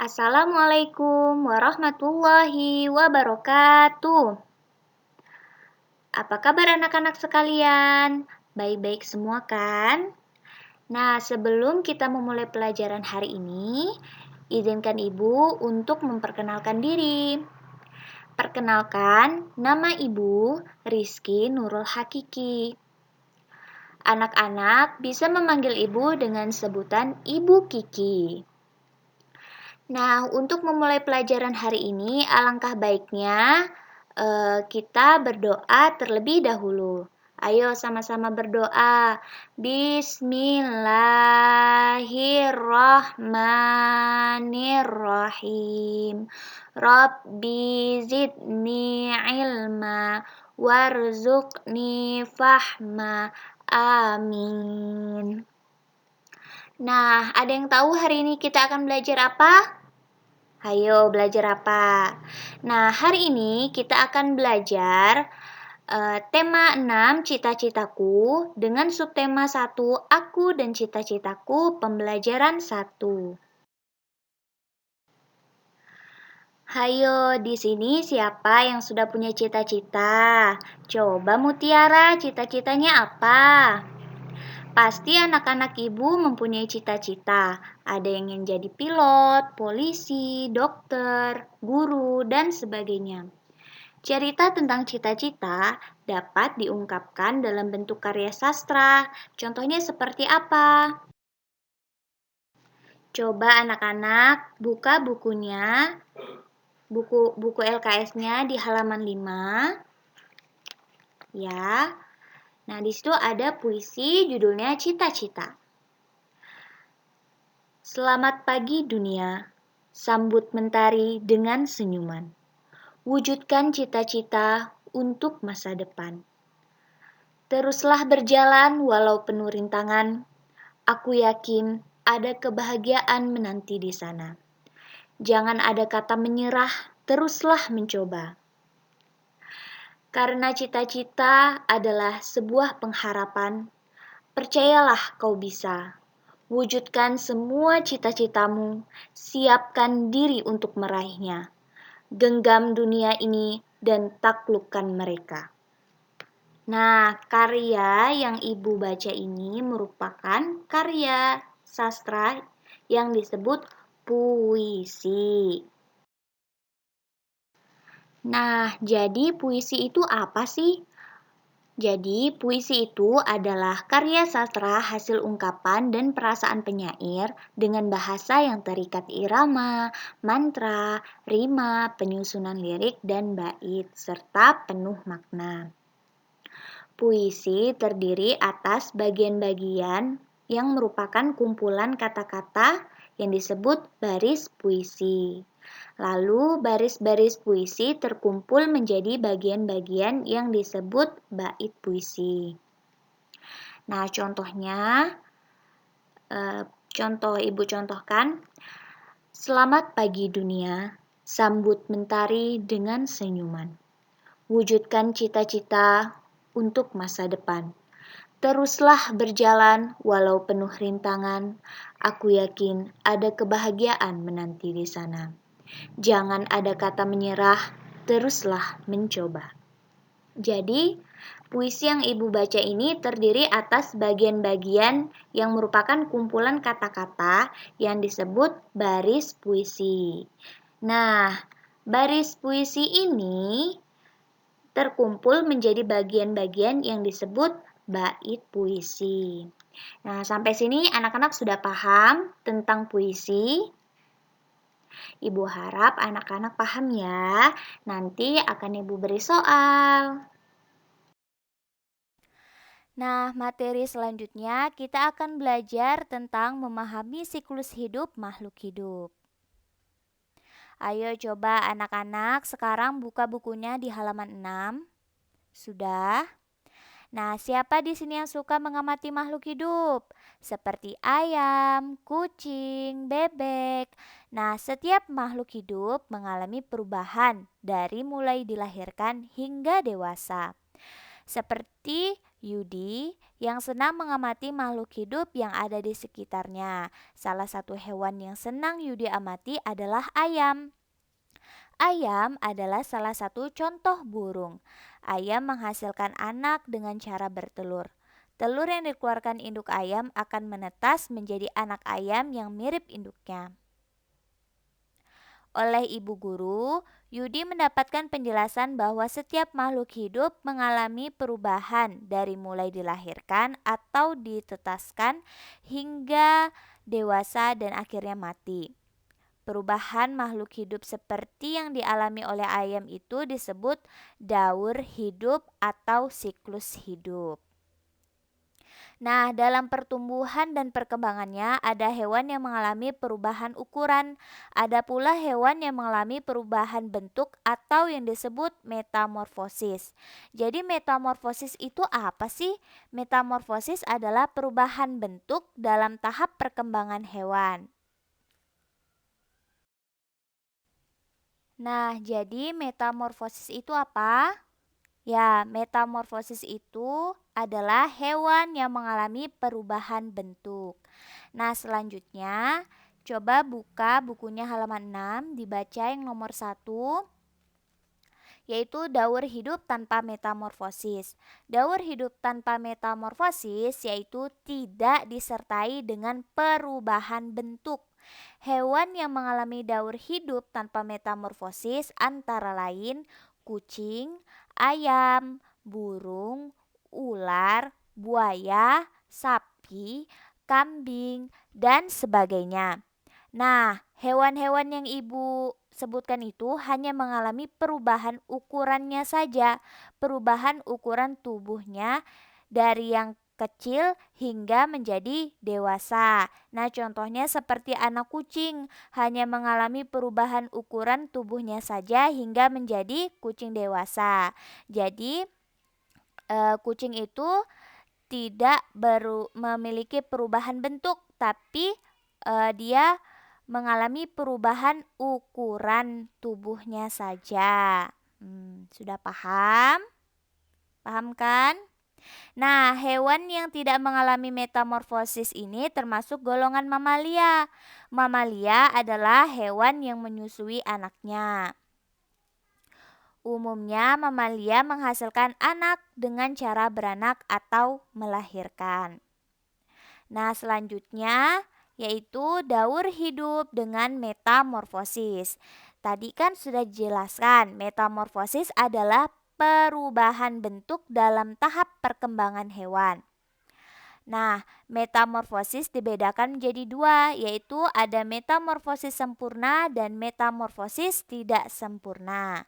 Assalamualaikum warahmatullahi wabarakatuh. Apa kabar anak-anak sekalian? Baik-baik semua kan? Nah, sebelum kita memulai pelajaran hari ini, izinkan Ibu untuk memperkenalkan diri. Perkenalkan, nama Ibu Rizky Nurul Hakiki. Anak-anak bisa memanggil Ibu dengan sebutan Ibu Kiki. Nah, untuk memulai pelajaran hari ini, alangkah baiknya kita berdoa terlebih dahulu. Ayo sama-sama berdoa. Bismillahirrahmanirrahim. Rabbi zidni ilma warzuqni fahma. Amin. Nah, ada yang tahu hari ini kita akan belajar apa? Ayo belajar apa? Nah, hari ini kita akan belajar tema 6 cita-citaku dengan subtema 1 aku dan cita-citaku pembelajaran 1. Hayo, di sini siapa yang sudah punya cita-cita? Coba Mutiara, cita-citanya apa? Pasti anak-anak Ibu mempunyai cita-cita. Ada yang ingin jadi pilot, polisi, dokter, guru, dan sebagainya. Cerita tentang cita-cita dapat diungkapkan dalam bentuk karya sastra. Contohnya seperti apa? Coba anak-anak buka bukunya, buku LKS-nya di halaman 5. Ya. Nah, di situ ada puisi judulnya Cita-Cita. Selamat pagi dunia, sambut mentari dengan senyuman. Wujudkan cita-cita untuk masa depan. Teruslah berjalan walau penuh rintangan. Aku yakin ada kebahagiaan menanti di sana. Jangan ada kata menyerah, teruslah mencoba. Karena cita-cita adalah sebuah pengharapan, percayalah kau bisa. Wujudkan semua cita-citamu, siapkan diri untuk meraihnya. Genggam dunia ini dan taklukkan mereka. Nah, karya yang Ibu baca ini merupakan karya sastra yang disebut puisi. Nah, jadi puisi itu apa sih? Jadi, puisi itu adalah karya sastra hasil ungkapan dan perasaan penyair dengan bahasa yang terikat irama, mantra, rima, penyusunan lirik, dan bait, serta penuh makna. Puisi terdiri atas bagian-bagian yang merupakan kumpulan kata-kata yang disebut baris puisi. Lalu baris-baris puisi terkumpul menjadi bagian-bagian yang disebut bait puisi. Nah, contohnya, Ibu contohkan, selamat pagi dunia, sambut mentari dengan senyuman. Wujudkan cita-cita untuk masa depan. Teruslah berjalan walau penuh rintangan. Aku yakin ada kebahagiaan menanti di sana. Jangan ada kata menyerah, teruslah mencoba. Jadi, puisi yang Ibu baca ini terdiri atas bagian-bagian yang merupakan kumpulan kata-kata yang disebut baris puisi. Nah, baris puisi ini terkumpul menjadi bagian-bagian yang disebut bait puisi. Nah, sampai sini anak-anak sudah paham tentang puisi? Ibu harap anak-anak paham ya. Nanti akan Ibu beri soal. Nah, materi selanjutnya kita akan belajar tentang memahami siklus hidup makhluk hidup. Ayo coba anak-anak sekarang buka bukunya di halaman 6. Sudah? Nah, siapa di sini yang suka mengamati makhluk hidup? Seperti ayam, kucing, bebek. Nah, setiap makhluk hidup mengalami perubahan dari mulai dilahirkan hingga dewasa. Seperti Yudi yang senang mengamati makhluk hidup yang ada di sekitarnya. Salah satu hewan yang senang Yudi amati adalah ayam. Ayam adalah salah satu contoh burung. Ayam menghasilkan anak dengan cara bertelur. Telur yang dikeluarkan induk ayam akan menetas menjadi anak ayam yang mirip induknya. Oleh ibu guru, Yudi mendapatkan penjelasan bahwa setiap makhluk hidup mengalami perubahan dari mulai dilahirkan atau ditetaskan hingga dewasa dan akhirnya mati. Perubahan makhluk hidup seperti yang dialami oleh ayam itu disebut daur hidup atau siklus hidup. Nah, dalam pertumbuhan dan perkembangannya ada hewan yang mengalami perubahan ukuran, ada pula hewan yang mengalami perubahan bentuk atau yang disebut metamorfosis. Jadi metamorfosis itu apa sih? Metamorfosis adalah perubahan bentuk dalam tahap perkembangan hewan. Nah, jadi metamorfosis itu apa? Ya, metamorfosis itu adalah hewan yang mengalami perubahan bentuk. Nah, selanjutnya coba buka bukunya halaman 6, dibaca yang nomor 1, yaitu daur hidup tanpa metamorfosis. Daur hidup tanpa metamorfosis yaitu tidak disertai dengan perubahan bentuk. Hewan yang mengalami daur hidup tanpa metamorfosis antara lain kucing, ayam, burung, ular, buaya, sapi, kambing, dan sebagainya. Nah, hewan-hewan yang ibu sebutkan itu hanya mengalami perubahan ukurannya saja, perubahan ukuran tubuhnya dari yang kecil hingga menjadi dewasa. Nah, contohnya seperti anak kucing, hanya mengalami perubahan ukuran tubuhnya saja hingga menjadi kucing dewasa. Jadi, kucing itu tidak memiliki perubahan bentuk, tapi dia mengalami perubahan ukuran tubuhnya saja. Sudah paham? Paham kan? Nah, hewan yang tidak mengalami metamorfosis ini termasuk golongan mamalia. Mamalia adalah hewan yang menyusui anaknya. Umumnya mamalia menghasilkan anak dengan cara beranak atau melahirkan. Nah, selanjutnya yaitu daur hidup dengan metamorfosis. Tadi kan sudah dijelaskan, metamorfosis adalah perubahan bentuk dalam tahap perkembangan hewan. Nah, metamorfosis dibedakan menjadi dua, yaitu ada metamorfosis sempurna dan metamorfosis tidak sempurna.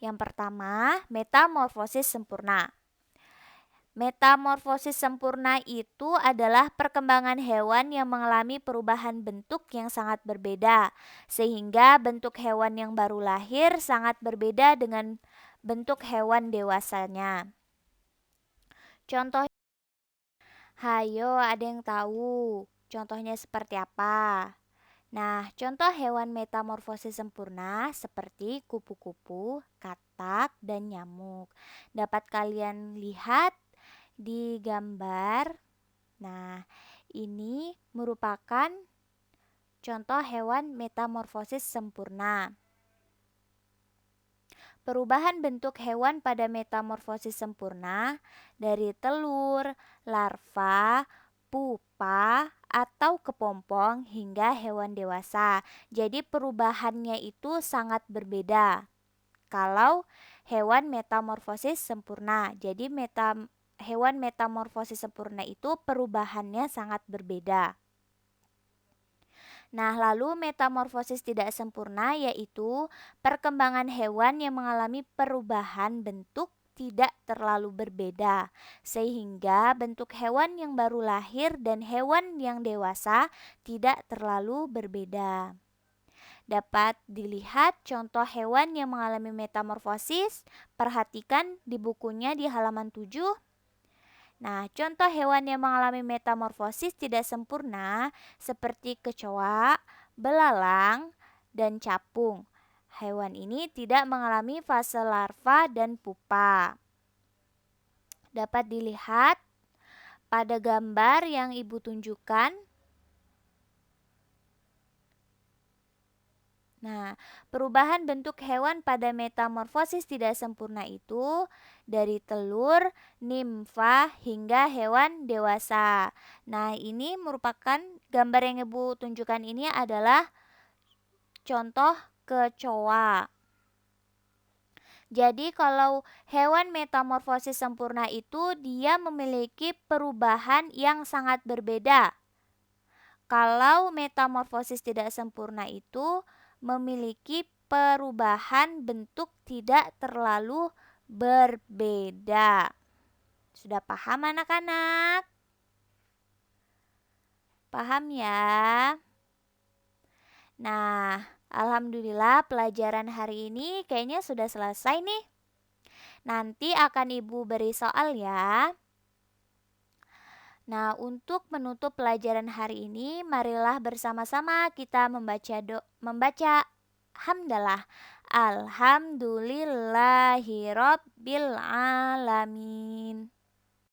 Yang pertama, metamorfosis sempurna. Metamorfosis sempurna itu adalah perkembangan hewan yang mengalami perubahan bentuk yang sangat berbeda, sehingga bentuk hewan yang baru lahir sangat berbeda dengan bentuk hewan dewasanya. Contoh, hayo ada yang tahu contohnya seperti apa? Nah, contoh hewan metamorfosis sempurna seperti kupu-kupu, katak, dan nyamuk. Dapat kalian lihat di gambar. Nah, ini merupakan contoh hewan metamorfosis sempurna. Perubahan bentuk hewan pada metamorfosis sempurna dari telur, larva, pupa, atau kepompong hingga hewan dewasa. Jadi perubahannya itu sangat berbeda. Kalau hewan metamorfosis sempurna, jadi hewan metamorfosis sempurna itu perubahannya sangat berbeda. Nah, lalu metamorfosis tidak sempurna yaitu perkembangan hewan yang mengalami perubahan bentuk tidak terlalu berbeda, sehingga bentuk hewan yang baru lahir dan hewan yang dewasa tidak terlalu berbeda. Dapat dilihat contoh hewan yang mengalami metamorfosis. Perhatikan di bukunya di halaman 7. Nah, contoh hewan yang mengalami metamorfosis tidak sempurna seperti kecoa, belalang, dan capung. Hewan ini tidak mengalami fase larva dan pupa. Dapat dilihat pada gambar yang Ibu tunjukkan. Nah, perubahan bentuk hewan pada metamorfosis tidak sempurna itu dari telur, nimfa, hingga hewan dewasa. Nah, ini merupakan gambar yang Ibu tunjukkan ini adalah contoh kecoa. Jadi kalau hewan metamorfosis sempurna itu dia memiliki perubahan yang sangat berbeda. Kalau metamorfosis tidak sempurna itu memiliki perubahan bentuk tidak terlalu berbeda. Sudah paham anak-anak? Paham ya? Nah, alhamdulillah pelajaran hari ini kayaknya sudah selesai nih. Nanti akan Ibu beri soal ya. Nah, untuk menutup pelajaran hari ini, marilah bersama-sama kita membaca hamdalah. Alhamdulillahirabbil alamin.